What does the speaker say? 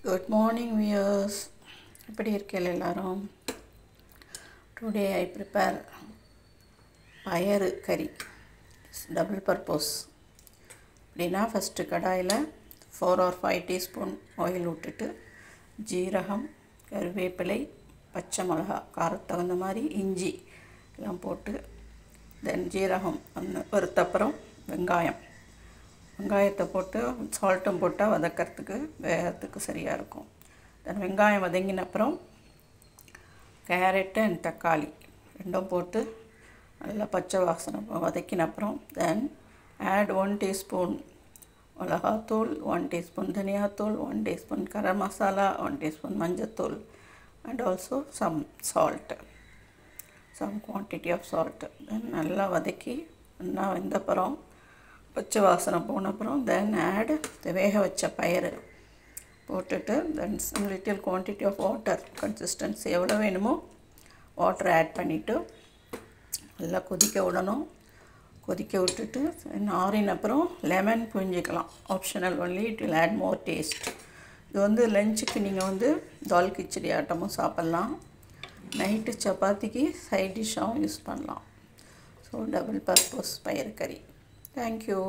Good morning viewers. எப்படி இருக்கீங்க எல்லாரும்? Today I prepare பயறு கறி. Double purpose. அப்படினா first கடாயில 4 or 5 teaspoon oil விட்டுட்டு ஜீரகம், கறிவேப்பிலை, பச்சை மிளகாய் காரத்துக்கு தகுந்த மாதிரி இஞ்சி எல்லாம் போட்டு then ஜீரகம் வறுத்த அப்புறம் வெங்காயத்தை போட்டு சால்ட்டும் போட்டால் வதக்கிறதுக்கு வேகத்துக்கு சரியாக இருக்கும். தென் வெங்காயம் வதங்கின அப்புறம் கேரட்டு அண்ட் தக்காளி ரெண்டும் போட்டு நல்லா பச்சை வாசனை வதக்கின அப்புறம் தென் ஆட் 1 teaspoon மிளகாத்தூள், 1 teaspoon தனியாத்தூள், 1 teaspoon கரம் மசாலா, 1 teaspoon மஞ்சத்தூள் and also some salt, some quantity of salt. தென் நல்லா வதக்கி நல்லா வெந்த அப்புறம் பச்சை வாசனை போன அப்புறம் தென் ஆட் வேக வச்ச பயிறு போட்டுட்டு தென் some little quantity of water, consistency எவ்வளோ வேணுமோ வாட்டர் ஆட் பண்ணிவிட்டு நல்லா கொதிக்க விடணும். கொதிக்க விட்டுட்டு ஆறின அப்புறம் லெமன் புழிஞ்சிக்கலாம். Optional only it will add more taste. இது லஞ்சுக்கு நீங்கள் தால் கிச்சடி ஆட்டமும் சாப்பிட்லாம். நைட்டு சப்பாத்திக்கு சைட் டிஷ்ஷாகவும் யூஸ் பண்ணலாம். ஸோ டபுள் பர்பஸ் பயறு கறி. Thank you.